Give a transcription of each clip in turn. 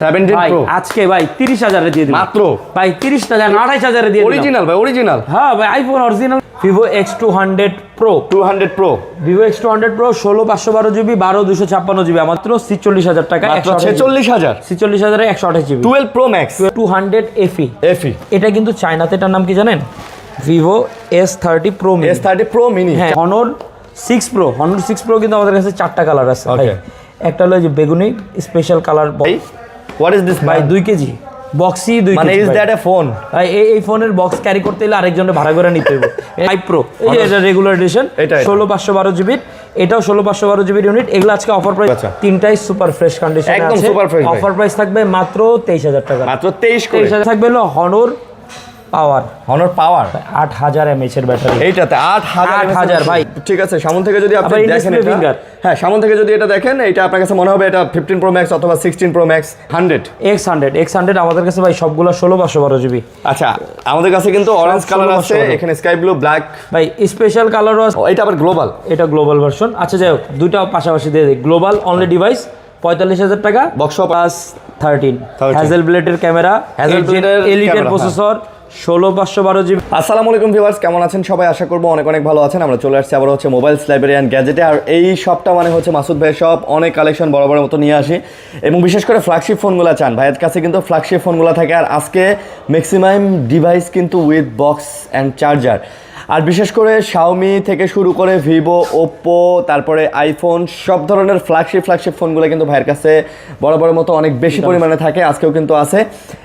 17 Pro আজকে ভাই 30,000 এ দিয়ে দিই মাত্র ভাই 30,000 28,000 এ দিয়ে দিই অরিজিনাল ভাই অরিজিনাল হ্যাঁ ভাই iPhone original Vivo X200 Pro 200 Pro Vivo X200 Pro 16/512 GB 12/256 GB মাত্র 46,000 টাকা মাত্র 46,000 46,000 এ 128 GB 12 Pro Max 200 FE FE এটা কিন্তু চায়নাতে এটার নাম কি জানেন Vivo S30 Pro Mini S30 Pro Mini হ্যাঁ Honor 6 Pro কিন্তু আমাদের কাছে চারটা কালার আছে ভাই একটা হলো যে বেগুনি স্পেশাল কালার ভাই হোয়াট ইজ দিস ভাই 2 কেজি বক্সই 2 কেজি মানে ইজ দ্যাট এ ফোন ভাই এই ফোনের বক্স ক্যারি করতে হলে আরেকজনের ভাড়া করে নিতে হবে 5 Pro এই যে এটা রেগুলার এডিশন 16/512 GB এটাও 16/512 GB ইউনিট এগুলো আজকে অফার প্রাইস তিনটাই সুপার ফ্রেশ কন্ডিশনে আছে একদম সুপার ফ্রেশ অফার প্রাইস থাকবে মাত্র 23,000 টাকা মাত্র 23,000 থাকবে হলো Honor পাওয়ার 8000 mAh এর ব্যাটারি এইটাতে 8000 ভাই ঠিক আছে সামনে থেকে যদি আপনি দেখেন এটা হ্যাঁ সামনে থেকে যদি এটা দেখেন এটা আপনার কাছে মনে হবে এটা 15 Pro Max অথবা 16 Pro Max 100 আমাদের কাছে ভাই সবগুলো 16/512 GB আচ্ছা আমাদের কাছে কিন্তু অরেঞ্জ কালার আছে এখানে স্কাই ব্লু ব্ল্যাক ভাই স্পেশাল কালারও আছে এটা আবার গ্লোবাল এটা গ্লোবাল ভার্সন আচ্ছা যাই হোক দুইটা পাশাপাশি দিয়ে দেই গ্লোবাল অনলি ডিভাইস 45,000 টাকা বক্স প্লাস 13 হ্যাজেল ব্লেডের ক্যামেরা এলিটের প্রসেসর 16/512 GB আসসালামু আলাইকুম ভিউয়ার্স কেমন আছেন সবাই আশা করব অনেক অনেক ভালো আছেন আমরা চলে আসছি আবার হচ্ছে মোবাইলস লাইব্রেরি অ্যান্ড গ্যাজেটে আর এই শপটা মানে হচ্ছে মাসুদ ভাইয়ের শপ অনেক কালেকশন বড় বড় মতো নিয়ে আসি এবং বিশেষ করে ফ্ল্যাগশিপ ফোনগুলো চান ভাইয়ের কাছে কিন্তু ফ্ল্যাগশিপ ফোনগুলো থাকে আর আজকে ম্যাক্সিমাম ডিভাইস কিন্তু উইথ বক্স অ্যান্ড চার্জার আর বিশেষ করে Xiaomi থেকে শুরু করে Vivo Oppo তারপরে আইফোন সব ধরনের ফ্ল্যাগশিপ ফোনগুলো কিন্তু ভাইয়ের কাছে বড় বড় মতো অনেক বেশি পরিমাণে থাকে আজকেও কিন্তু আছে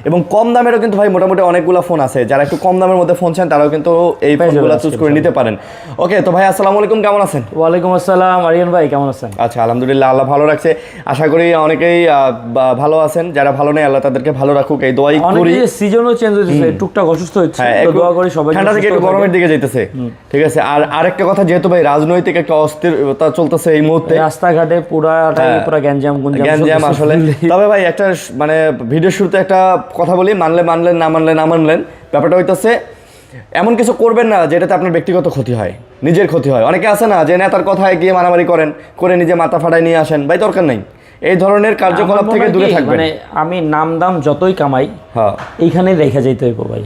এবং কম দামেরও কিন্তু ভাই মোটামুটি অনেকগুলো ফোন আছে যারা একটু কম দামের মধ্যে ফোন চান তারাও কিন্তু এই ফোনগুলো চুজ করে নিতে পারেন ওকে তো ভাই আসসালামু আলাইকুম কেমন আছেন ওয়ালাইকুম আসসালাম আরিয়ান ভাই কেমন আছেন আচ্ছা আলহামদুলিল্লাহ আল্লাহ ভালো রাখছে আশা করি অনেকেই ভালো আছেন যারা ভালো নেই আল্লাহ তাদেরকে ভালো রাখুক এই দোয়াই করি সিজনও চেঞ্জ হচ্ছে টুকটাক অসুস্থ হচ্ছে তো দোয়া করি সবাই ঠান্ডা থেকে একটু গরমের দিকে যাইতেছে ঠিক আছে আর আরেকটা কথা যেহেতু ভাই রাজনৈতিক একটা অস্থিরতা চলতেছে এই মুহূর্তে রাস্তাঘাটে পুরা গ্যাঞ্জাম আসলে তবে ভাই একটা মানে ভিডিও শুরুতে একটা কথা বলি মানলেন না মানলেন ব্যাপারটা হইতেছে এমন কিছু করবেন না যেটাতে আপনার ব্যক্তিগত ক্ষতি হয় নিজের ক্ষতি হয় অনেকে আছে না যে নেতার কথায় গিয়ে মারামারি করে নিজে মাথা ফাটায় নিয়ে আসেন ভাই দরকার নাই এই ধরনের কার্যকলাপ থেকে দূরে থাকবেন মানে আমি নাম দাম যতই কামাই এইখানে রেখে যাইতে হইব ভাই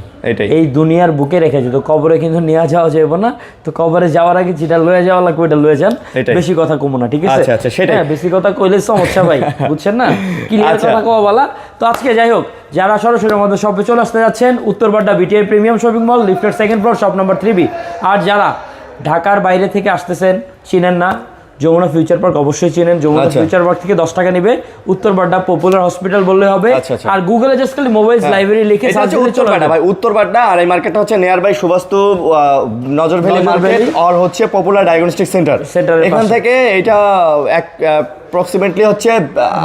এই দুনিয়ার বুকে রেখে যেত কবরে কিন্তু নিয়ে যাওয়া যাবে না তো কবরে যাওয়ার আগে যেটা লয়ে যাওয়া লাগবে ওটা লয়ে যান বেশি কথা কমো না ঠিক আছে আচ্ছা সেটাই বেশি কথা কইলে সমস্যা ভাই বুঝছেন না ক্লিয়ার কথা কওয়া বলা তো আজকে যাই হোক যারা সরাসরি আমাদের শপে চলে আসতে যাচ্ছেন Uttar Badda BTI premium shopping mall লিফটের second floor shop number 3B আর যারা ঢাকার বাইরে থেকে আসতেছেন চিনেন না যমুনা ফিউচার পার্ক অবশ্যই চেনেন যমুনা ফিউচার পার্ক থেকে 10 টাকা নেবে উত্তরবাড্ডা পপুলার হসপিটাল বললে হবে আর গুগলে জাস্ট খালি মোবাইলস লাইব্রেরি লিখে সার্চ দিলে চলে আসবে ভাই উত্তরবাড্ডা আর এই মার্কেটটা হচ্ছে নিয়ার বাই সুবাস্তু নজর ভ্যালি মার্কেট আর হচ্ছে পপুলার ডায়াগনস্টিক সেন্টার এখান থেকে এটা অ্যাপ্রক্সিমেটলি হচ্ছে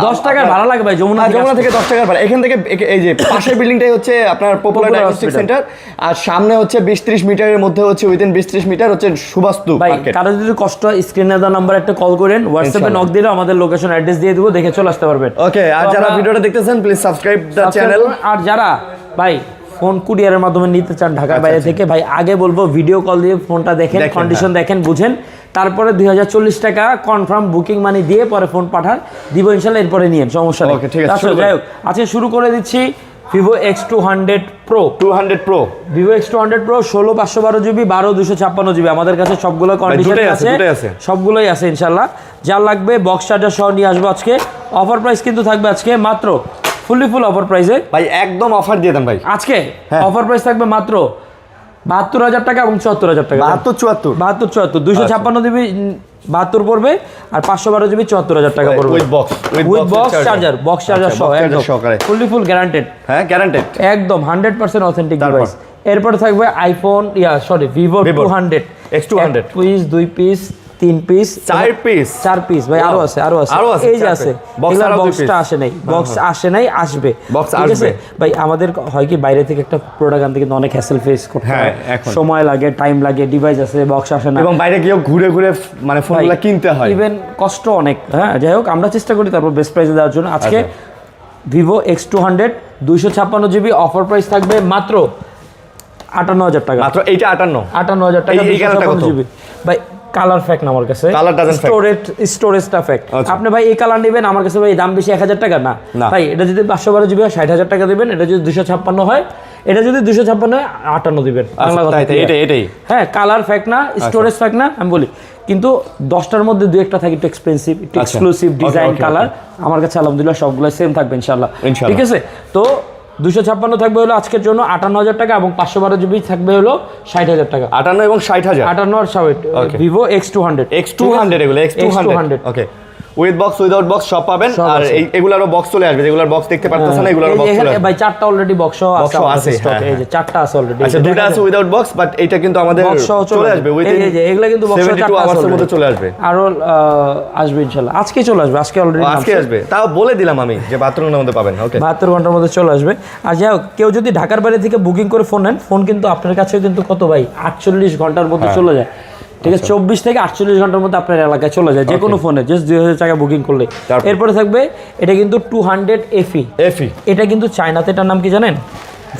10 টাকার ভাড়া লাগে ভাই যমুনা থেকে 10 টাকার ভাড়া এখান থেকে এই যে পাশের বিল্ডিংটাই হচ্ছে আপনার পপুলার ডায়াগনস্টিক সেন্টার আর সামনে হচ্ছে 20-30 মিটারের মধ্যে হচ্ছে উইদিন 20-30 মিটার হচ্ছে সুবাস্তু মার্কেট কারো যদি কষ্ট স্ক্রিনে দেওয়া নাম্বার একটা কল করেন হোয়াটসঅ্যাপে নক দিলে আমাদের লোকেশন অ্যাড্রেস দিয়ে দেব দেখে চলে আসতে পারবেন ওকে আর যারা ভিডিওটা দেখতেছেন প্লিজ সাবস্ক্রাইব দা চ্যানেল আর যারা ভাই ফোন কুরিয়ারের মাধ্যমে নিতে চান ঢাকার বাইরে থেকে ভাই আগে বলবো ভিডিও কল দিয়ে ফোনটা দেখেন কন্ডিশন দেখেন বুঝেন তারপরে 2040 টাকা কনফার্ম বুকিং মানি দিয়ে পরে ফোন পাঠান দিব ইনশাআল্লাহ এরপরে নিয়েন সমস্যা নেই যাই হোক আজকে শুরু করে দিচ্ছি Vivo X200 Pro Vivo X200 Pro 16/512 GB 12/256 GB আমাদের কাছে সবগুলো কন্ডিশন আছে সবগুলোই আছে ইনশাআল্লাহ যা লাগবে বক্স চার্জার সহ নিয়ে আসবো আজকে অফার প্রাইস কিন্তু থাকবে আজকে মাত্র ফুল অফার প্রাইসে ভাই একদম অফার দিয়ে দেন ভাই আজকে অফার প্রাইস থাকবে মাত্র 72,000 টাকা এবং 74,000 টাকা 72 256 জিবি 72 পড়বে আর 512 জিবি 74,000 টাকা পড়বে উইথ বক্স চার্জার সহ একদম ফুল গ্যারান্টেড গ্যারান্টেড একদম 100% অথেন্টিক ডিভাইস এরপরে থাকবে iPhone Vivo X200 piece 2 piece 3 piece 4 piece ভাই আরো আছে এই যে আছে বক্সটা আসে নাই আসবে ঠিক আছে ভাই আমাদের হয় কি বাইরে থেকে একটা প্রোডাক্ট আনতে কিন্তু অনেক হ্যাসেল ফেস করতে হয় সময় লাগে টাইম লাগে ডিভাইস আছে বক্স আসে না এবং বাইরে গিয়ে ঘুরে মানে ফোনগুলো কিনতে হয় ইভেন কষ্ট অনেক যাই হোক আমরা চেষ্টা করি তারপর বেস্ট প্রাইসে দেওয়ার জন্য আজকে Vivo X200 256 GB offer price থাকবে মাত্র 58,000 টাকা মাত্র এইটা 58,000 টাকা 256 জিবি ভাই কালার ফ্যাক্ট না আমার কাছে, কালার ডাজন্ট ফ্যাক্ট, স্টোরেজটা ফ্যাক্ট। আপনি ভাই এই কালার নেবেন, আমার কাছে ভাই দাম বেশি 1000 টাকা না ভাই। এটা যদি 512 জিবি হয় 60,000 টাকা দিবেন, এটা যদি 256 হয়, এটা যদি 256 হয় 58 দিবেন। বাংলা কথা এটাই হ্যাঁ, কালার ফ্যাক্ট না, স্টোরেজ ফ্যাক্ট না, আমি বলি। কিন্তু 10টার মধ্যে 2-1টা থাকে একটু এক্সপেন্সিভ, একটু এক্সক্লুসিভ ডিজাইন কালার। আমার কাছে আলহামদুলিল্লাহ সবগুলো সেম থাকবে ইনশাআল্লাহ, ঠিক আছে। তো 256 থাকবে হলো আজকের জন্য 58,000 টাকা, এবং 512 জিবি থাকবে হলো 60,000 টাকা। 58 এবং 60,000, 58 আর 60 ভিভো X200 এগুলো X200 okay. With box without box সব পাবেন। আর এগুলারও বক্স চলে আসবে, যেগুলোর বক্স দেখতে পারতেছেন না এগুলারও বক্স চলে আসবে ভাই। 4টা অলরেডি বক্স আছে স্টকে, এই যে 4টা আছে অলরেডি। আচ্ছা, দুটো আছে উইদাউট বক্স, বাট এটা কিন্তু আমাদের চলে আসবে উইথ, এই যে এগুলা কিন্তু বক্স 72 আওয়ার্সের মধ্যে চলে আসবে। আর আসবে ইনশাআল্লাহ, আজকে চলে আসবে, আজকে অলরেডি আজকে আসবে। তাও বলে দিলাম আমি যে 72 ঘন্টার মধ্যে পাবেন। ওকে, 72 ঘন্টার মধ্যে চলে আসবে। আর যাই হোক, কেউ যদি ঢাকার বাইরে থেকে বুকিং করে ফোন নেন, ফোন কিন্তু আপনার কাছে কিন্তু কত ভাই 48 ঘন্টার মধ্যে চলে যায়, ঠিক আছে। 24 থেকে 48 ঘন্টার মধ্যে আপনার এলাকায় চলে যায় যে কোনো ফোনে, জাস্ট 2000 টাকা বুকিং করলে। এরপরে থাকবে এটা কিন্তু 200 FE। এটা কিন্তু চায়নাতে, এটার নাম কি জানেন?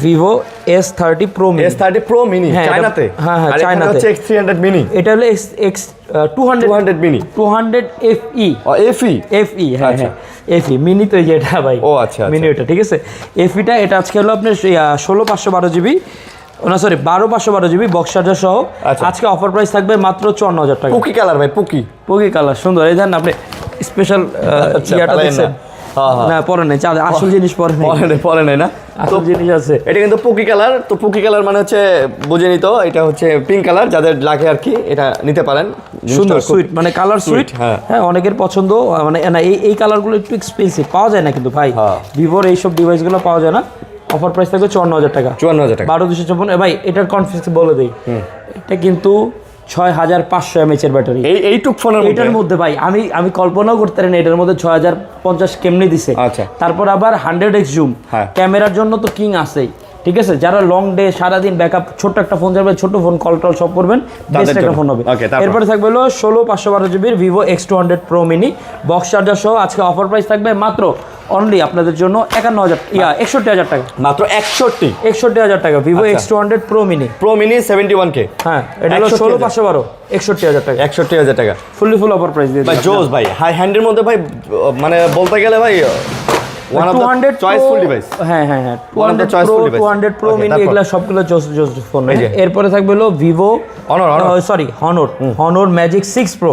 Vivo S30 Pro Mini। S30 Pro Mini চায়নাতে? হ্যাঁ হ্যাঁ, চায়নাতে হচ্ছে X300 Mini। এটা হলো X 200 Mini 200 FE। ও FE হ্যাঁ হ্যাঁ, FE মিনি তো এই যে এটা ভাই। ও আচ্ছা, মিনি এটা, ঠিক আছে। FEটা এটা আজকে হলো আপনার 16/512 জিবি, না সরি 12/512 জিবি বক্স চার্জার সহ। আজকে অফার প্রাইস থাকবে মাত্র 54,000 টাকা। পুকি কালার ভাই, পুকি কালার সুন্দর। এই জানেন আপনি স্পেশাল ইয়াটা দেখছেন না? পরে নেই, আসল জিনিস পরে নেই না, আসল জিনিস আছে। এটা কিন্তু পুকি কালার। তো পুকি কালার মানে হচ্ছে বুঝে নিত, এটা হচ্ছে পিঙ্ক কালার, যাদের লাগে আর কি এটা নিতে পারেন। সুন্দর সুইট, মানে কালার সুইট। হ্যাঁ, অনেকের পছন্দ। মানে না, এই কালারগুলো একটু এক্সপেন্সিভ, পাওয়া যায় না কিন্তু ভাই, ভিভোর এইসব ডিভাইসগুলো পাওয়া যায় না। অফার প্রাইস থাকবে 54,000 টাকা। 54,000 টাকা, 12,256। ভাই এটার কনফিডেন্স বলে দেই, এটা কিন্তু 6500 mAh এর ব্যাটারি। এইটুক ফোনের এটার মধ্যে ভাই আমি কল্পনাও করতে পারি না এটার মধ্যে 6050 কেমনে দিছে। আচ্ছা, তারপর আবার 100x জুম, ক্যামেরার জন্য তো কিং আছেই, ঠিক আছে। যারা লং ডে সারাদিন ব্যাকআপ, ছোট্ট একটা ফোন যাবে, ছোট ফোন কল টল সব করবেন, বেস্ট একটা ফোন হবে। এরপরে থাকবে হলো 16/512 জিবির Vivo X200 Pro Mini box charger সহ। আজকে অফার প্রাইস থাকবে মাত্র অনলি আপনাদের জন্য 61,000 টাকা, মাত্র 61,000 টাকা। Vivo X200 Pro Mini 71K। হ্যাঁ, এটা হলো 16/512, 61,000 টাকা, 61,000 টাকা ফুল অফার প্রাইস দিয়ে ভাই। জোস ভাই, হাই হ্যান্ডের মধ্যে ভাই, মানে বলতে গেলে ভাই 200 চয়েসফুল ডিভাইস। হ্যাঁ 200 Pro Mini এগুলা সবগুলো জোস ফোন। এরপরে থাকবে হলো ভিভো Honor Magic 6 Pro।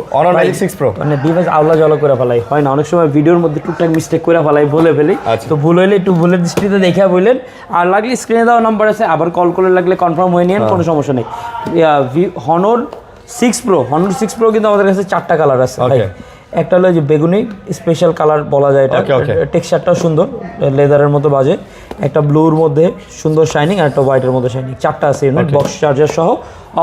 মানে ডিভাইস আওলা জ্বালা করে ফেলাই হয় না, অনেক সময় ভিডিওর মধ্যে টুকটাক মিস্টেক করে ফেলাই, বলে ফেলি। তো ভুল হইলে একটু ভুলের দৃষ্টিতে দেখে বললেন। আর লাগলে স্ক্রিনে দেওয়া নাম্বার আছে, আবার কল করে লাগলে কনফার্ম হয়ে নিন, কোনো সমস্যা নেই। Honor 6 Pro কিন্তু আমাদের কাছে 4টা কালার আছে ভাই। একটা হলো যে বেগুনি স্পেশাল কালার বলা যায়, এটা টেক্সচারটাও সুন্দর, লেদারের মতো বাজে। একটা ব্লুর মধ্যে সুন্দর শাইনিং, আর একটা হোয়াইটের মধ্যে শাইনিং। 4টা আছে ইউনিট বক্স চার্জার সহ।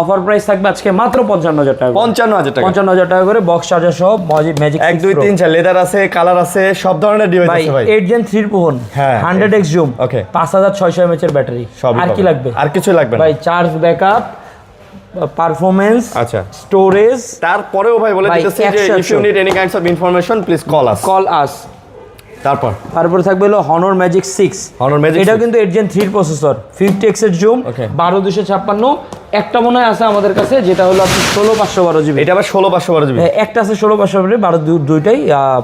অফার প্রাইস থাকবে আজকে মাত্র 55,000 টাকা। 55,000 টাকা করে বক্স চার্জার সহ ম্যাজিক 1 2 3 4 লেদার আছে, কালার আছে, সব ধরনের ডিভাইস আছে ভাই। 8 Gen 3 phone, 100x zoom, 5600 mAh এর ব্যাটারি। আর কি লাগবে? আর কিছু লাগবে না ভাই। চার্জ ব্যাকআপ, পারফরম্যান্স, আচ্ছা, স্টোরেজ। তারপরেও ভাই বলে দিতেছি যে if you need any kinds of information please call আস। তারপর থাকবে হলো Honor Magic 6। এটা কিন্তু 8 Gen 3 প্রসেসর, 50x এর জুম, 12256। একটা মনে হয় আছে আমাদের কাছে, যেটা হলো আপনি 16/512 জিবি। এটা আবার 16/512 জিবি। একটা আছে 16/512, দুইটাই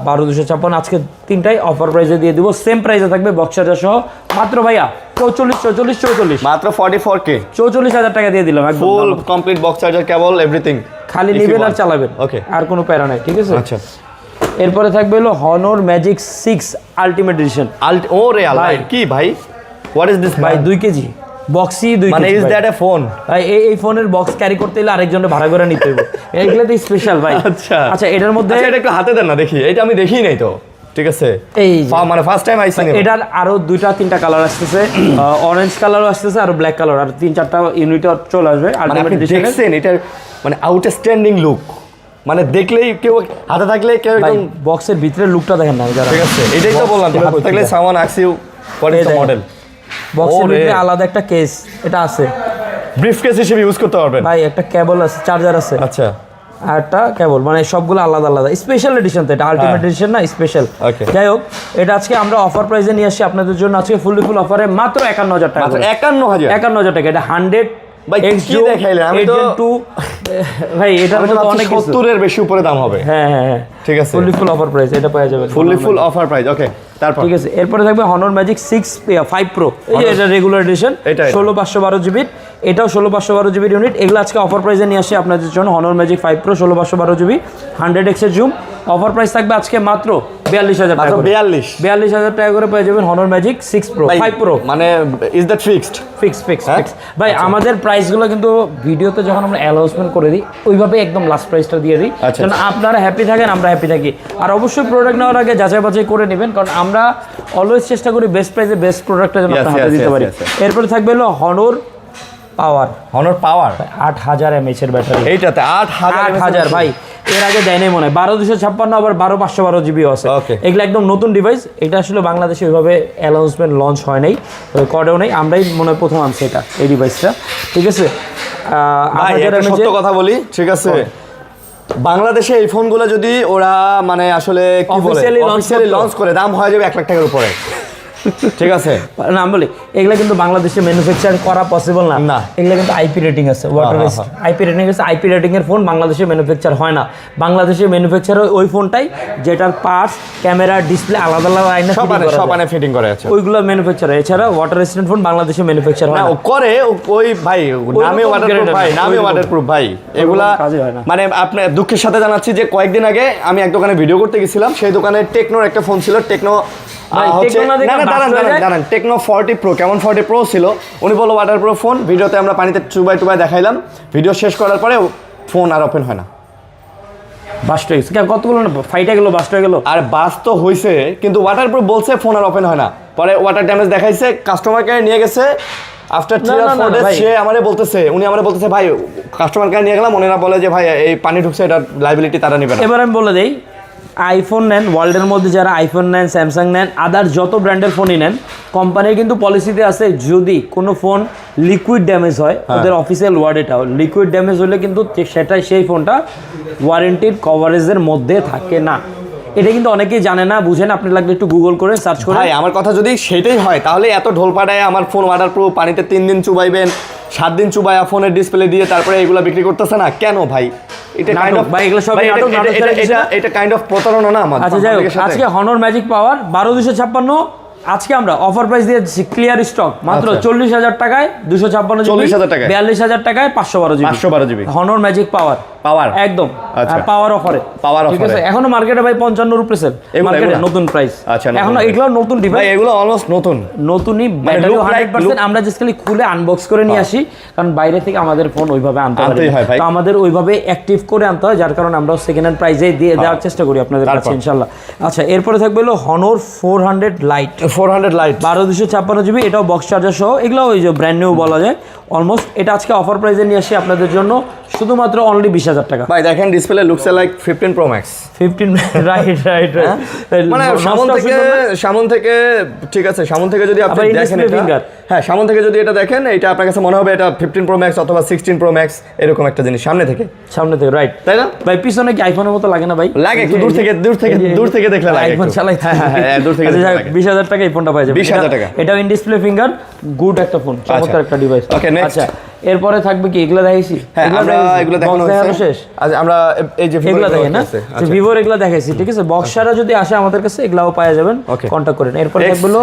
12256। আজকে তিনটাই অফার প্রাইসে দিয়ে দিব, সেম প্রাইসে থাকবে বক্স চার্জার সহ। মাত্র ভাইয়া 44 মাত্র 44K, 44,000 টাকা দিয়ে দিলাম, ফুল কমপ্লিট বক্স চার্জার, কেবল এভরিথিং। খালি নেবেন আর চালাবেন, আর কোনো প্যারা নাই, ঠিক আছে। আচ্ছা, এরপরে থাকবে হলো Honor Magic 6 আলটিমেট এডিশন। ও রে আল্লাহ, কি ভাই, হোয়াট ইজ দিস ভাই? 2 কেজি বক্সই 2 কেজি, মানে ইজ দ্যাট এ ফোন? ভাই এই ফোনের বক্স ক্যারি করতে হলে আরেকজনের ভাড়া করে নিতে হবে, এগুলো তো স্পেশাল ভাই। আচ্ছা এটার মধ্যে এটা একটু হাতে দেন না দেখি, এটা আমি দেখিই নাই তো, ঠিক আছে। এই মানে ফার্স্ট টাইম আইছি। এটার আরো 2-3টা কালার আসতেছে, অরেঞ্জ কালারও আসতেছে, আর ব্ল্যাক কালার, আর 3-4টা ইউনিটও চলে আসবে। আলটিমেট এডিশন দেখছেন, এটার মানে আউটস্ট্যান্ডিং লুক, মানে দেখলেই কেউ হাতে থাকলে কেউ একদম বক্সের ভিতরে লুকটা দেখেন না, ঠিক আছে। এটাই তো বললাম, হাতে থাকলে someone asks you what is the model. বক্সের ভিতরে আলাদা একটা কেস এটা আছে, ব্রিফ কেস হিসেবে ইউজ করতে পারবেন ভাই। একটা কেবল আছে, চার্জার আছে, আচ্ছা, আর একটা কেবল, মানে সবগুলো আলাদা আলাদা। স্পেশাল এডিশন তো এটা, আলটিমেট এডিশন না, স্পেশাল। যাই হোক, এটা আজকে আমরা অফার প্রাইসে নিয়ে আসছি আপনাদের জন্য। আজকে ফুল অফারে মাত্র 51,000 টাকা। 51,000 টাকা। এটা 100 ভাই কি দেখাইলেন? আমি তো ভাই এটা আমি তো তো অনেক 70 এর বেশি উপরে দাম হবে। হ্যাঁ ঠিক আছে, ফুললি ফুল অফার প্রাইস এটা পাওয়া যাবে, ফুললি ফুল অফার প্রাইস। ওকে, তারপর ঠিক আছে। এরপরে থাকবে Honor Magic 5 Pro, এই যে এটা রেগুলার এডিশন 16512 জিবি, এটাও 16512 জিবির ইউনিট। এগুলো আজকে অফার প্রাইসে নিয়ে আসি আপনাদের জন্য। Honor Magic 5 Pro 16512 GB 100x এর জুম, অফার প্রাইস থাকবে আজকে মাত্র 42000 টাকা, 42000 টাকা করে পেয়ে যাবেন Honor Magic 6 Pro 5 Pro। মানে ইজ দ্যাট ফিক্সড? ফিক্স ভাই, আমাদের প্রাইসগুলো কিন্তু ভিডিওতে যখন আমরা অ্যানাউন্সমেন্ট করে দিই ওইভাবে একদম লাস্ট প্রাইসটা দিয়ে দিই, কারণ আপনারা হ্যাপি থাকেন, আমরা হ্যাপি থাকি। আর অবশ্যই প্রোডাক্ট নেওয়ার আগে যাচাই বাছাই করে নেবেন, কারণ আমরা অলওয়েজ চেষ্টা করি বেস্ট প্রাইসে বেস্ট প্রোডাক্টটা যেন আপনার হাতে দিতে পারি। এরপরে থাকবে হলো Honor Power 8000 mAh এর ব্যাটারি, এইটাতে 8000 ভাই। এর আগে দেয় নাই মনে হয় 12256, আবার 12512 জিবিও আছে। এগুলো একদম নতুন ডিভাইস। এটা আসলে বাংলাদেশে ওইভাবে অ্যানাউন্সমেন্ট লঞ্চ হয় নাই, করেও নেই, আমরাই মনে হয় প্রথম আনছি এটা, এই ডিভাইসটা, ঠিক আছে। সত্য কথা বলি, ঠিক আছে, বাংলাদেশে এই ফোনগুলো যদি ওরা মানে আসলে কি বলে অফিশিয়ালি লঞ্চ করে, দাম হয়ে যাবে 1 লাখ টাকার উপরে, ঠিক আছে। না আমি বলি এগুলা কিন্তু বাংলাদেশে ম্যানুফ্যাকচার করা পসিবল না, এগুলা কিন্তু আইপি রেটিং আছে, ওয়াটার রেজিস্ট আইপি রেটিং আছে। আইপি রেটিং এর ফোন বাংলাদেশে ম্যানুফ্যাকচার হয় না, বাংলাদেশে ম্যানুফ্যাকচার হয় ওই ফোনটাই যেটার পার্টস, ক্যামেরা, ডিসপ্লে আলাদা আলাদা আইনা সব আইনা ফিটিং করে আছে, ওইগুলো ম্যানুফ্যাকচার হয়। এছাড়া ওয়াটার রেজিস্ট্যান্ট ফোন বাংলাদেশে ম্যানুফ্যাকচার হয় না, করে ওই ভাই নামে ওয়াটারপ্রুফ ভাই, নামে ওয়াটারপ্রুফ ভাই, এগুলা মানে আপনি দুঃখের সাথে জানাচ্ছি যে কয়েকদিন আগে আমি এক দোকানে ভিডিও করতে গেছিলাম, সেই দোকানে টেকনোর একটা ফোন ছিল, টেকনো টেকনো 40 Pro, কেমন 40 Pro ছিল, উনি বললো ওয়াটারপ্রুফ ফোন, ভিডিওতে আমরা পানিতে চুবাই দেখাইলাম, ভিডিও শেষ করার পরে ফোন আর ওপেন হয় না, বাস্ট হয়ে গেছে। কতগুলো ফাইটে গেল, বাস্ট হয়ে গেল। আর বাস তো হয়েছে, কিন্তু ওয়াটারপ্রুফ বলছে, ফোন আর ওপেন হয় না। পরে ওয়াটার ড্যামেজ দেখাইছে, কাস্টমার কেয়ারে নিয়ে গেছে, আফটার 3 or 4 days সে উনি আমারে বলতেছে ভাই কাস্টমার কেয়ারে নিয়ে গেলাম, ওনারা বলে যে ভাই এই পানি ঢুকছে, এটা লাইবিলিটি তারা নেবে না। এবার আমি বলে দেই, আইফোন নেন, ওয়ার্ল্ডের মধ্যে যারা আইফোন নেন, স্যামসাং নেন, আদার যত ব্র্যান্ডের ফোনই নেন, কোম্পানির কিন্তু পলিসিতে আছে যদি কোনো ফোন লিকুইড ড্যামেজ হয়, ওদের অফিসিয়াল ওয়ার্ড এটাও, লিকুইড ড্যামেজ হলে কিন্তু সেটা সেই ফোনটা ওয়ারেন্টির কভারেজের মধ্যে থাকে না। এটা কিন্তু অনেকেই জানে না, বুঝেন, আপনি লাগলে একটু গুগল করে সার্চ করে। ভাই আমার কথা যদি সেটাই হয় তাহলে এত ঢোল পাড়ায় আমার ফোন ওয়াটারপ্রুফ, পানিতে 3 দিন চুবাইবেন, 7 দিন চুবাইয়া ফোনের ডিসপ্লে দিয়ে তারপরে এগুলো বিক্রি করতেছে না কেন ভাই? এটা কাইন্ড অফ, ভাই এগুলো সব নাটক, এটা কাইন্ড অফ প্রতারণা না আমাদের। আচ্ছা যাই হোক, আজকে Honor Magic Power 12256 আজকে আমরা অফার প্রাইস দিয়ে দিচ্ছি, ক্লিয়ার স্টক, মাত্র 40000 টাকায় 256 জিবি, 40000 টাকায় 42000 টাকায় 512 জিবি Honor Magic Power একদম পাওয়ার অফারে, ঠিক আছে। এখনো মার্কেটে ভাই 55 এর উপরে সেল, মার্কেটে নতুন প্রাইস। এখনো এগুলো নতুন ডিভাইস, ভাই এগুলো অলমোস্ট নতুনই, ব্যাটারি 100%। আমরা জাস্ট খালি খুলে আনবক্স করে নিয়ে আসি, কারণ বাইরে থেকে আমাদের ফোন ওইভাবে আনতে পারি না, তো আমাদের ওইভাবে অ্যাক্টিভ করে আনতে হয়, যার কারণে আমরা সেকেন্ড হ্যান্ড প্রাইসে দিয়ে দেওয়ার চেষ্টা করি আপনাদের কাছে ইনশাআল্লাহ। আচ্ছা, এরপরে থাকবে হলো Honor 400 Lite 12256 জিবি, এটাও বক্স চার্জার সহ, এগুলো ওই যে ব্র্যান্ড নিউ বলা যায় অলমোস্ট। এটা আজকে অফার প্রাইসে নিয়ে আসি আপনাদের জন্য শুধুমাত্র অনলি 20000 টাকা। ভাই দেখেন display looks like 15 Pro Max, 15 right মানে সামন থেকে ঠিক আছে, সামন থেকে যদি আপনি দেখেন এটা, হ্যাঁ সামন থেকে যদি এটা দেখেন, এটা আপনার কাছে মনে হবে এটা 15 Pro Max অথবা 16 Pro Max, এরকম একটা জিনিস সামনে থেকে রাইট, তাই না ভাই? পিছনে কি আইফোনের মতো লাগে না ভাই? লাগে, একটু দূর থেকে দেখলে লাগে, আইফোন চালাই, হ্যাঁ দূর থেকে দেখলে লাগে। 20000 টাকা এই ফোনটা পাওয়া যাবে, 20000 টাকা। এটা ইন ডিসপ্লে ফিঙ্গার, গুড একটা ফোন, চমৎকার একটা ডিভাইস। ওকে নেক্সট, আচ্ছা এরপরে থাকবে কি, এগুলা দেখাইছি? হ্যাঁ আমরা এগুলো দেখানো শেষ। আচ্ছা আমরা এই যে এগুলা দেখেন না, যে ভিভোর এগুলা দেখাইছি, ঠিক আছে। বক্সাররা যদি আসে আমাদের কাছে এগুলাও পাওয়া যাবেন, কন্টাক্ট করেন। এরপর থাকবে হলো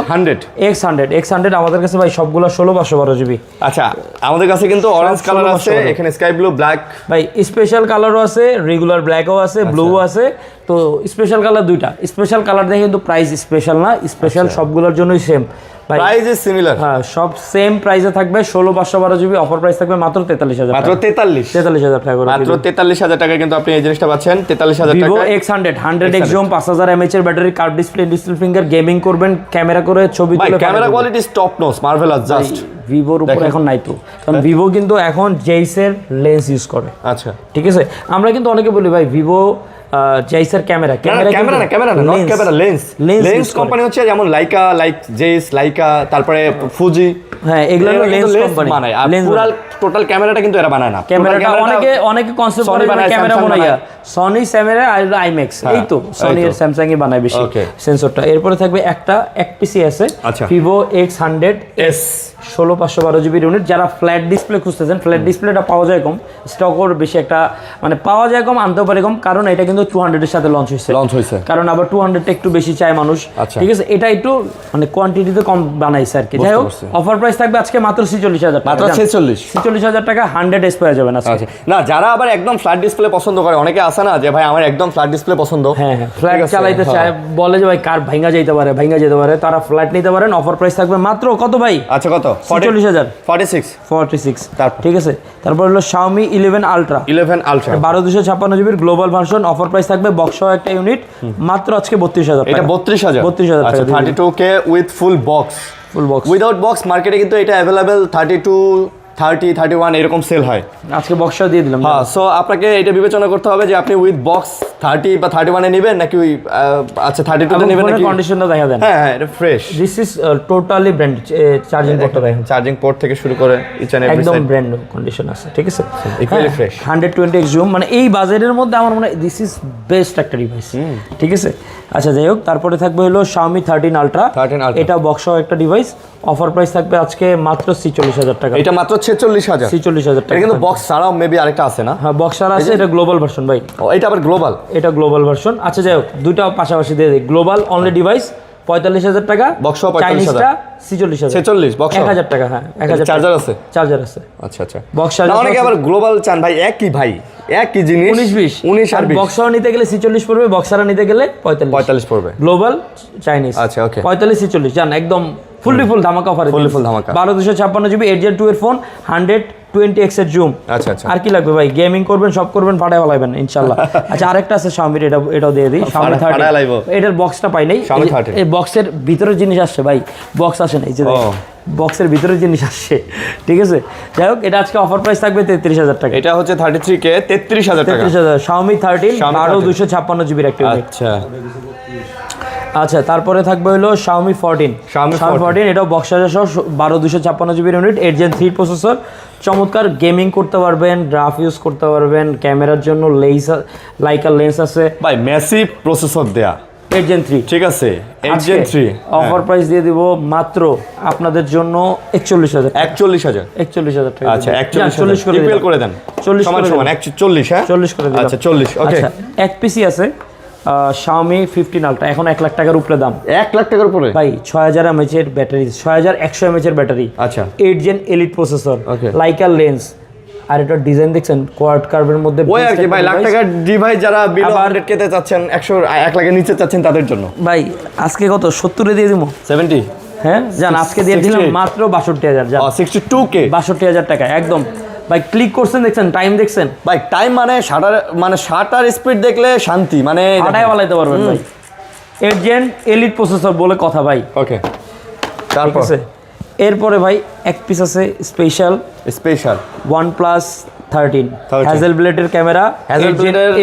X100 আমাদের কাছে ভাই সবগুলো 16512 জিবি। আচ্ছা আমাদের কাছে কিন্তু অরেঞ্জ কালার আছে, এখানে স্কাই ব্লু, ব্ল্যাক, ভাই স্পেশাল কালারও আছে, রেগুলার ব্ল্যাকও আছে, ব্লুও আছে। তো স্পেশাল কালার দুইটা, স্পেশাল কালার দেখে কিন্তু প্রাইস স্পেশাল না, স্পেশাল সবগুলোর জন্যই সেম, প্রাইস ইজ সিমিলার, হ্যাঁ সব সেম প্রাইসে থাকবে। 16512 জিবি অফার প্রাইস থাকবে মাত্র 43000, মাত্র 43000 টাকা, মাত্র 43000 টাকা কিন্তু আপনি এই জিনিসটা পাচ্ছেন 43000 টাকা। Vivo X100 100x zoom, 5000 mAh এর battery, curve display, digital finger, gaming করবেন, ক্যামেরা করে ছবি তুলে, camera quality is top notch, marvellous just. ভিভোর উপর এখন নাই তো, কারণ ভিভো কিন্তু এখন জেইসের লেন্স ইউজ করে। আচ্ছা ঠিক আছে, আমরা কিন্তু অনেকে বলি ভাই ভিভো জেইসের ক্যামেরা লেন্স কোম্পানি হচ্ছে যেমন লাইক জেইস, লাইকা, তারপরে ফুজি, হ্যাঁ এগুলো হলো লেন্স লেন্স কোম্পানি বানায় আর পুরো টোটাল ক্যামেরাটা কিন্তু এরা বানায় না ক্যামেরাটা অনেকে কনসেপ্ট করে ক্যামেরা বানায় সনি ক্যামেরা আর আইম্যাক্স এই তো সনি আর স্যামসাং এ বানায় বেশি সেন্সরটা। এরপরে থাকবে এক পিসি আছে ভিভো X100s 16512 জিবি ইউনিট। যারা ফ্ল্যাট ডিসপ্লে খুঁজতেছেন, ফ্ল্যাট ডিসপ্লেটা পাওয়া যায় কম, স্টকও বেশি একটা মানে পাওয়া যায় কম, আনতেও পারে কম, কারণ এটা কিন্তু 200 এর সাথে লঞ্চ হয়েছে, কারণ আবার 200 টা একটু বেশি চায় মানুষ, ঠিক আছে। এটা একটু মানে কোয়ান্টিটিতে কম বানাইছে আর কি। যাই হোক অফার প্রাইস থাকবে আজকে মাত্র 46000 টাকা, মাত্র 46000 টাকা 100s পেয়ে যাবেন আজকে। না যারা আবার একদম ফ্ল্যাট ডিসপ্লে পছন্দ করে, অনেকে আছে না যে ভাই আমার একদম ফ্ল্যাট ডিসপ্লে পছন্দ, হ্যাঁ ফ্ল্যাট চালাইতে চায়, বলে যে ভাই কার ভাঙা যেতে পারে, তারা ফ্ল্যাট নিতে পারেন। অফার প্রাইস থাকবে মাত্র কত ভাই? আচ্ছা কত? 46 ঠিক আছে। তারপর হলো Xiaomi 11 Ultra 12256 জিবির গ্লোবাল ভার্সন। অফার প্রাইস থাকবে বক্স সহ একটা ইউনিট মাত্র আজকে 32000 টাকা। এটা 32000 টাকা 32K with full box. Without box মার্কেটে কিন্তু এটা अवेलेबल 32 30 31 এরকম সেল হয়, আজকে বক্সটা দিয়ে দিলাম। হ্যাঁ সো আপনাকে এটা বিবেচনা করতে হবে যে আপনি উইথ বক্স 30 বা 31 এ নেবেন নাকি ওই আচ্ছা 32 তে নেবেন নাকি। কন্ডিশনটা দেখা দেন। হ্যাঁ এটা fresh, this is totally brand. Charging পোর্টটা দেখেন, চার্জিং পোর্ট থেকে শুরু করে ইচ এন্ড এভরি একদম ব্র্যান্ড কন্ডিশন আছে, ঠিক আছে, ইকুয়ালি ফ্রেশ। 120x জুম, মানে এই বাজেটের মধ্যে আমার মনে হয় দিস ইজ বেস্ট একটা ডিভাইস, ঠিক আছে। আচ্ছা যাই হোক, তারপরে থাকবে হলো Xiaomi 13 Ultra, এটা বক্স সহ একটা ডিভাইস। অফার প্রাইস থাকবে আজকে মাত্র 46000 টাকা। এটা মাত্র 46000 টাকা। এটা কিন্তু বক্স ছাড়াও মেবি আরেকটা আছে না? হ্যাঁ বক্স ছাড়া আছে, এটা গ্লোবাল ভার্সন ভাই। এটা আবার গ্লোবাল, এটা গ্লোবাল ভার্সন। আচ্ছা যাই হোক, দুইটা পাশাপাশি দিয়ে দিই। গ্লোবাল অনলি ডিভাইস 45000 টাকা, বক্স সহ 45000, 46 বক্স 1000 টাকা। হ্যাঁ 1000 চার্জার আছে, আচ্ছা আচ্ছা বক্স চার্জার। অনেকে আবার গ্লোবাল চান ভাই, একই ভাই একই জিনিস 19 আর 20 বক্স সহ নিতে গেলে 46 পড়বে, বক্স ছাড়া নিতে গেলে 45 পড়বে। গ্লোবাল চাইনিজ, আচ্ছা ওকে 45 জান একদম ফুল ধামাকা অফারে, ফুল ধামাকা। 12256 জিবি 8Gen 2 এর ফোন, 120x এর জুম। আচ্ছা আর কি লাগবে ভাই? গেমিং করবেন, সব করবেন, ফাটায় ফেলাবেন ইনশাআল্লাহ। আচ্ছা আরেকটা আছে Xiaomi, এটাও দিয়ে দিই। Xiaomi 30, এটার বক্সটা পাই নাই, এই বক্সের ভিতরের জিনিস আসছে ভাই, বক্স আসে না, এই যে বক্সের ভিতরের জিনিস আসছে, ঠিক আছে। যাই হোক, এটা আজকে অফার প্রাইস থাকবে 33000 টাকা। এটা হচ্ছে 33K 33000 টাকা। Xiaomi 13 12256 জিবির একটা ইউনিট। আচ্ছা তারপরে থাকবে হলো Xiaomi 14 এটাও বক্স চার্জার সহ 12256 জিবির ইউনিট, 8Gen 3 প্রসেসর। চমৎকার গেমিং করতে পারবেন, গ্রাফ ইউজ করতে পারবেন, ক্যামেরার জন্য লাইকা লেন্স আছে ভাই, ম্যাসিভ প্রসেসর দেয়া 8Gen 3, ঠিক আছে 8Gen 3। অফার প্রাইস দিয়ে দিব মাত্র আপনাদের জন্য 41000 টাকা। আচ্ছা 41 করে দেন, 40 সমান 40, হ্যাঁ 40 করে দিন। আচ্ছা 40 ওকে। আচ্ছা এক পিসি আছে Xiaomi 15 Ultra, এখন 1 লাখ টাকার উপরে দাম। 1 লাখ টাকার উপরে ভাই 6000 mAh এর ব্যাটারি, 6100 mAh এর ব্যাটারি, আচ্ছা 8Gen elite processor, Laika lens, আর এটা ডিজাইন দেখছেন কোয়াড কার্ভের মধ্যে। ওই আর কি ভাই, লাখ টাকার ডিভাইস যারা বিলো 100K তে চাচ্ছেন, 1 লাখের নিচে চাচ্ছেন তাদের জন্য ভাই আজকে কত 70 এ দিয়ে দিমু 70, হ্যাঁ জান আজকে দিয়ে দিলাম মাত্র 62000, জান 62K 62000 টাকা একদম। ভাই ক্লিক করছেন, দেখছেন টাইম, দেখছেন ভাই টাইম, মানে শাটার স্পিড দেখলে শান্তি, মানে ফাটায় বলাইতে পারবেন ভাই। 8Gen এলিট প্রসেসর বলে কথা ভাই, ওকে। তারপর এরপরে ভাই এক পিস আছে স্পেশাল OnePlus 13 হ্যাজেল ব্লেডের ক্যামেরা,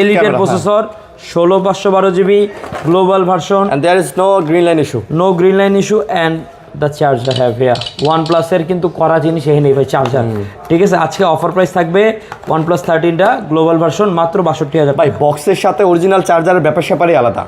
এলিটের processor, 16512 GB global version, and there is no green line issue and the charger have here OnePlus এর কিন্তু করা জিনিস এই নেই ভাই, চার্জার, ঠিক আছে। আজকে অফার প্রাইস থাকবে OnePlus 13টা গ্লোবাল ভার্সন মাত্র 62000 ভাই। বক্সের সাথে অরিজিনাল চার্জারের ব্যাপার স্যাপারই আলাদা,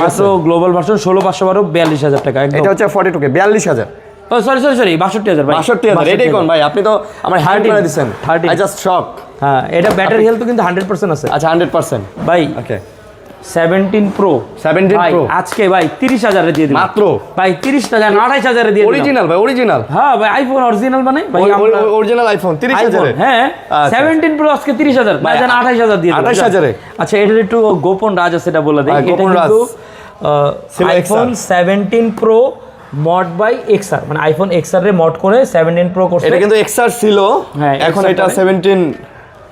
মাত্র গ্লোবাল ভার্সন 16512 42000 টাকা একদম। এটা হচ্ছে 42K 42000, ও সরি 62000 ভাই, 62000 এটাই কোন ভাই, আপনি তো আমার হার্ড করে দিবেন, আই জাস্ট শক। হ্যাঁ এটা ব্যাটারি হেলথ কিন্তু 100% আছে। আচ্ছা 100% ভাই ওকে। 17 Pro আজকে ভাই 30000 এ দিয়ে দিই মাত্র ভাই, 30000 28000 এ দিয়ে দিই অরিজিনাল ভাই, অরিজিনাল, হ্যাঁ ভাই আইফোন অরিজিনাল মানে ভাই, অরিজিনাল আইফোন 30000 এ, হ্যাঁ 17 Pro আজকে 30000 ভাই, জান 28000 দিয়ে দিই 28000 এ। আচ্ছা এটার একটু গোপন রাজ আছে, এটা বলে দেই। এটা কিন্তু iPhone 17 Pro mod by XR, মানে আইফোন XR রে মড করে 17 Pro করছে। এটা কিন্তু XR ছিল, এখন এটা 17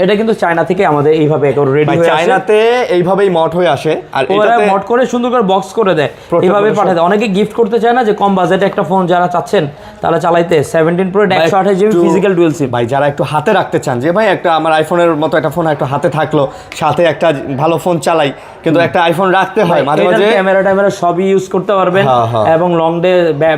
এটা কিন্তু চায়না থেকে আমাদের এইভাবে রেডি ভাই হয়ে আসে। চায়নাতে এইভাবেই মড হয়ে আসে আর ওরা এটাতে মড করে সুন্দর করে বক্স করে দেয়, এইভাবে পাঠায় দেয়। অনেকে গিফট করতে চায় না, যে কম বাজেটে একটা ফোন যারা চাচ্ছেন তারা চালাইতে 17 pro 128 GB physical dual SIM. ভাই যারা একটু হাতে রাখতে চান যে ভাই একটা আমার আইফোনের মতো একটা ফোন একটু হাতে থাকলো, সাথে একটা ভালো ফোন চালাই, কিন্তু একটা আইফোন রাখতে হয় মাঝে মাঝে, ক্যামেরা সবই ইউজ করতে পারবেন এবং লং ডে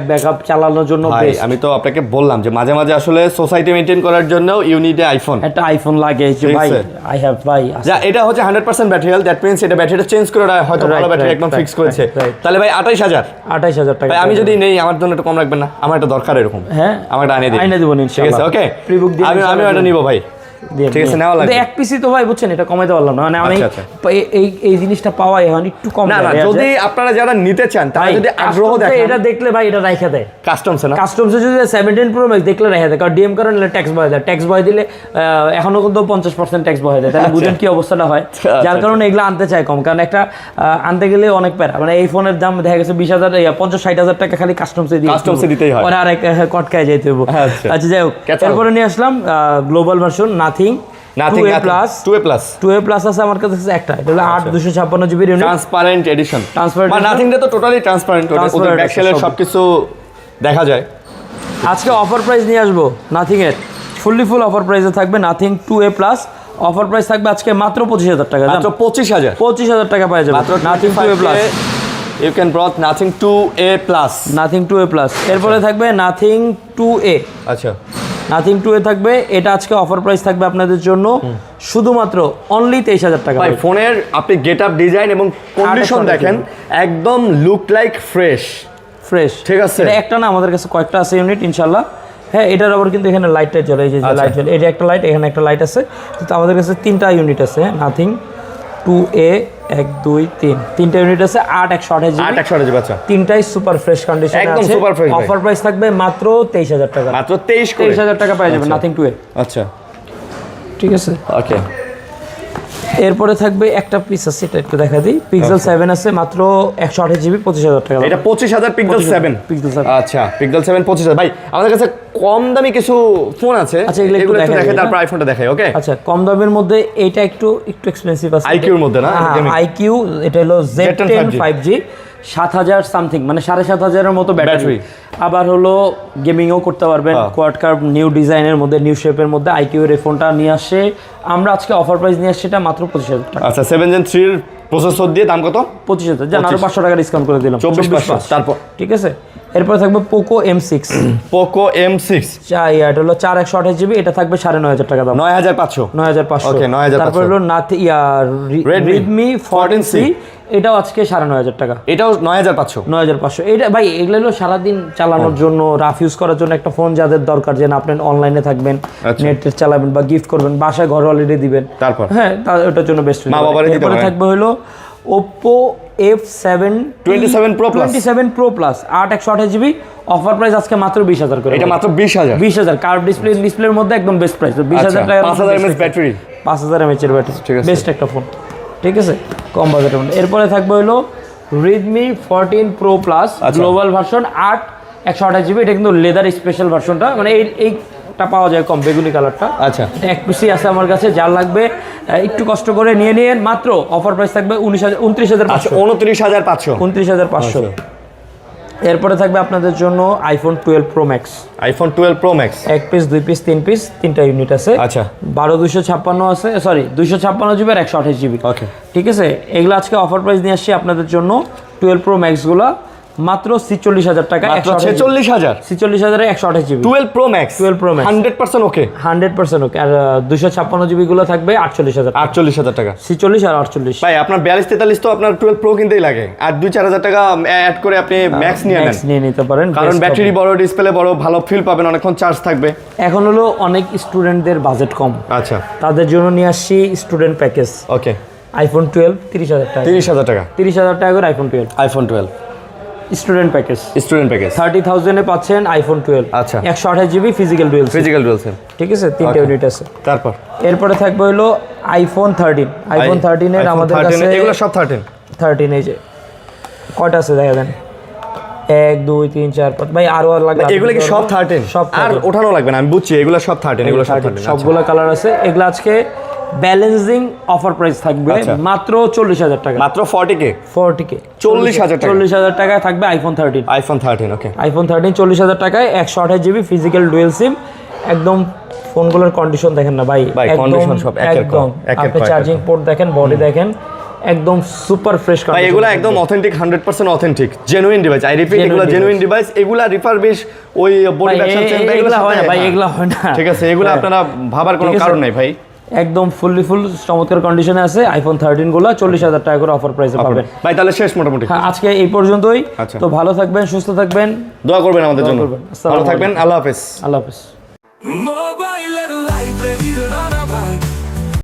ব্যাকআপ চালানোর জন্য ভাই বেস্ট। আমি তো আপনাকে বললাম যে মাঝে মাঝে আসলে সোসাইটি মেইনটেইন করার জন্য ইউনিট আইফোন, একটা আইফোন লাগে যে ঠিক ভাই আছে। আই হ্যাভ ভাই যা এটা হচ্ছে 100% ব্যাটারি হেলথ, দ্যাট মিন্স এটা ব্যাটারিটা চেঞ্জ করে হয়তো ভালো ব্যাটারি একদম ফিক্স করেছে। তাহলে ভাই 28000 টাকা। ভাই আমি যদি নেই আমার জন্য একটু কম রাখবেন না, আমার এটা দরকার এরকম। হ্যাঁ আমার এটা আইনে দিব ঠিক ইনশাআল্লাহ। আছে ওকে, প্রি-বুক দিয়ে আমি এটা নিব ভাই, ঠিক আছে নেওয়া লাগবে। এক পিসি তো ভাই বুঝছেন এটা কমাইতে পারলাম না, মানে আমি এই জিনিসটা পাওয়া এখন একটু কম। না যদি আপনারা যারা নিতে চান তারা যদি আগ্রহ দেখান, এটা দেখলে ভাই এটা রাইখা দেয় কাস্টমসে না, কাস্টমসে যদি 17 প্রো ম্যাক্স দেখলে রাইখা দেয়, কারণ ডিএম কারণ ট্যাক্স বয় দেয়, ট্যাক্স বয় দিলে এখনো কিন্তু 50% ট্যাক্স বয় দেয়, তাহলে বুঝেন কি অবস্থাটা হয়। যার কারণে এগুলো আনতে চায় কম, কারণ একটা আনতে গেলে অনেক প্যারা, মানে এই ফোনের দাম দেখা গেছে 20,000 50-60,000 টাকা খালি কাস্টমসে দিতেই হয়, আর আরেক কটকায় যেতে হবে। আচ্ছা যাই হোক, এরপরে নিয়ে আসলাম global version nothing 2A plus আছে আমার কাছে একটা, এটা হলো 8/256 GB unit transparent edition. Transparent নাথিংটা তো টোটালি ট্রান্সপারেন্ট, ওদের ব্যাকশেলের সবকিছু দেখা যায়। আজকে অফার প্রাইস নিয়ে আসবো নাথিং এর, ফুল অফার প্রাইসে থাকবে nothing 2A plus. Offer price থাকবে আজকে মাত্র 25,000 টাকা, মাত্র 25,000 টাকা পাওয়া যাবে Nothing 2A plus. You can brought Nothing 2A plus, Nothing 2A plus. এরপরে থাকবে নাথিং 2A। আচ্ছা নাথিং 2A থাকবে, এটা আজকে অফার প্রাইস থাকবে আপনাদের জন্য শুধুমাত্র অনলি 23,000 টাকা। ভাই ফোনের আপনি গেট আপ ডিজাইন এবং কন্ডিশন দেখেন, একদম লুক লাইক ফ্রেশ, ঠিক আছে। এটা একটা না, আমাদের কাছে কয়েকটা আছে ইউনিট ইনশাল্লাহ। হ্যাঁ এটার আবার কিন্তু এখানে লাইটটা জ্বলে, এই যে লাইট জ্বলে, এটা একটা লাইট, এখানে একটা লাইট আছে। কিন্তু আমাদের কাছে 3টা ইউনিট আছে নাথিং 2A 1 2 3 3টা ইউনিট আছে, 8/128 জিবি। আচ্ছা তিনটাই সুপার ফ্রেশ কন্ডিশনে আছে, একদম সুপার ফ্রেশ। অফার প্রাইস থাকবে মাত্র 23,000 টাকা, মাত্র 23,000 টাকা পাওয়া যাবে নাথিং 2A। আচ্ছা ঠিক আছে ওকে। এরপরে থাকবে একটা পিস আছে, এটা একটু দেখা দিই, পিক্সেল 7 আছে মাত্র 128 জিবি 25,000 টাকা। এটা 25,000 পিক্সেল 7। আচ্ছা পিক্সেল 7 25,000। ভাই আমাদের কাছে কম দামি কিছু ফোন আছে, আচ্ছা এগুলো একটু দেখে তারপর আইফোনটা দেখাই। ওকে আচ্ছা কম দামের মধ্যে এটা একটু এক্সপেন্সিভ আছে, আইকিউর মধ্যে না, আইকিউ এটা হলো Z10 5G 7,000 সামথিং, মানে 7,500 এর মতো ব্যাটারি। আবার হলো গেমিংও করতে পারবেন, কোয়াড কার্ভ নিউ ডিজাইনের মধ্যে, নিউ শেপের মধ্যে আইকিউ এর ফোনটা নিয়ে আসে আমরা আজকে অফার প্রাইস নিয়ে আসছে, এটা মাত্র 25,000 টাকা। আচ্ছা 7 Gen 3 এর প্রসেসর দিয়ে দাম কত? 25,000, জান আরো 500 টাকা ডিসকাউন্ট করে দিলাম, 24,500। তারপর ঠিক আছে। এরপর থাকবে পোকো M6। পোকো M6 এটা হলো 4/128 জিবি, এটা থাকবে 9,500 টাকা দাম, 9,500। ওকে 9,500। তারপর হলো Redmi 14C, এটাও আজকে 9,500 টাকা, এটাও 9,500। এটা ভাই এগুলো হলো সারাদিন চালানোর জন্য, রাফ ইউজ করার জন্য একটা ফোন যাদের দরকার, যে না আপনি অনলাইনে থাকবেন, নেট চালাবেন বা গিফট করবেন, বাসায় ঘর অলরেডি দিবেন, তারপর হ্যাঁ ওটার জন্য বেস্ট। এরপরে থাকবে হলো Oppo F27 Pro Plus 8/128 GB, offer price আজকে মাত্র 20,000 করে। এটা মাত্র 20,000 কার্ভ ডিসপ্লের মধ্যে একদম বেস্ট প্রাইস, 20,000 টাকা, 5,000 mAh ব্যাটারি, 5,000 mAh এর ব্যাটারি, বেস্ট একটা ফোন, ঠিক আছে কম বাজেটের মধ্যে। এরপরে থাকবে হলো Redmi 14 Pro Plus global version 8/128 GB, এটা কিন্তু লেদার স্পেশাল ভার্সনটা, মানে এইটা পাওয়া যায় কম বেগুনি কালারটা। আচ্ছা এক পিসি আছে আমার কাছে, যার লাগবে একটু কষ্ট করে নিয়ে নিন, মাত্র অফার প্রাইস থাকবে 29,500। 29,500। এরপরে থাকবে আপনাদের জন্য iPhone 12 Pro Max। iPhone 12 Pro Max এক পিস, দুই পিস, তিন পিস, 3টা ইউনিট আছে। আচ্ছা 12/256 আছে, সরি 256 জিবি আর 128 জিবি। ওকে ঠিক আছে, এগুলো আজকে অফার প্রাইস নিয়ে আসছি আপনাদের জন্য 12 Pro Max গুলো মাত্র 46,000 টাকা, 46,000 128 জিবি 12 Pro Max 100% ওকে, 100% ওকে। আর 256 জিবি গুলো থাকবে 48,000 টাকা, 46 আর 48। ভাই আপনার 42-43 তো আপনার 12 Pro কিনতেই লাগে, আর 2-4,000 টাকা অ্যাড করে আপনি ম্যাক্স নিয়ে নিতে পারেন, কারণ ব্যাটারি বড়, ডিসপ্লে বড়, ভালো ফিল পাবেন, অনেকক্ষণ চার্জ থাকবে। এখন হলো অনেক স্টুডেন্টদের বাজেট কম, আচ্ছা তাদের জন্য নিয়ে আসছি স্টুডেন্ট প্যাকেজ। ওকে iPhone 12 30,000 টাকা, 30,000 টাকা, 30,000 টাকা করে iPhone 12 স্টুডেন্ট প্যাকেজ 30,000 এ পাচ্ছেন iPhone 12। আচ্ছা 128 জিবি ফিজিক্যাল ডুয়াল সিম, ঠিক আছে 3টা ইউনিট আছে। তারপর এরপরে থাকবে হলো iPhone 13 এর আমাদের কাছে এগুলো সব 13 এই যে কয়টা আছে দেখা দেন, 1 2 3 4 5 ভাই আরো লাগবে, এগুলো কি সব 13? আর ওঠানো লাগবে না, আমি বুঝছি এগুলো সব 13, এগুলো সব 13 সবগুলো কালার আছে। এগুলো আজকে ব্যালেন্সিং অফার প্রাইস থাকবে আচ্ছা। মাত্র 40,000 টাকা, মাত্র 40K 40K 40,000 টাকা। 40,000 টাকায় থাকবে আইফোন 13। আইফোন 13 ওকে। আইফোন 13 40,000 টাকায় 128 GB ফিজিক্যাল ডুয়েল সিম। একদম ফোনগুলোর কন্ডিশন দেখেন না ভাই, ভাই, condition সব একের একদম পর একের আপনি পর চার্জিং পোর্ট দেখেন, বডি দেখেন, একদম সুপার ফ্রেশ ভাই কন্ডিশন। এগুলো একদম authentic 100% authentic genuine device. I repeat, Genuine এগুলো device। Genuine device. এগুলা রিফারবিশ ওই বডি ভার্সন চেঞ্জ এগুলো হয় না ভাই, এগুলো হয় না। ঠিক আছে, এগুলো হ্যাঁ। আপনারা ভাবার কোনো ঠিক আছে। কারণ নাই ভাই। একদম ফুল চমৎকার কন্ডিশনে আছে আইফোন 13 গুলো 40,000 টাকা করে অফার প্রাইসে পাবেন। ভাই তাহলে শেষ মোটামুটি। হ্যাঁ, আজকে এই পর্যন্তই। আচ্ছা। তো ভালো থাকবেন, সুস্থ থাকবেন, দোয়া করবেন আমাদের জন্য। করবেন। আসসালামু ভালো থাকবেন, আল্লাহ হাফেজ। আল্লাহ হাফেজ। Mobile library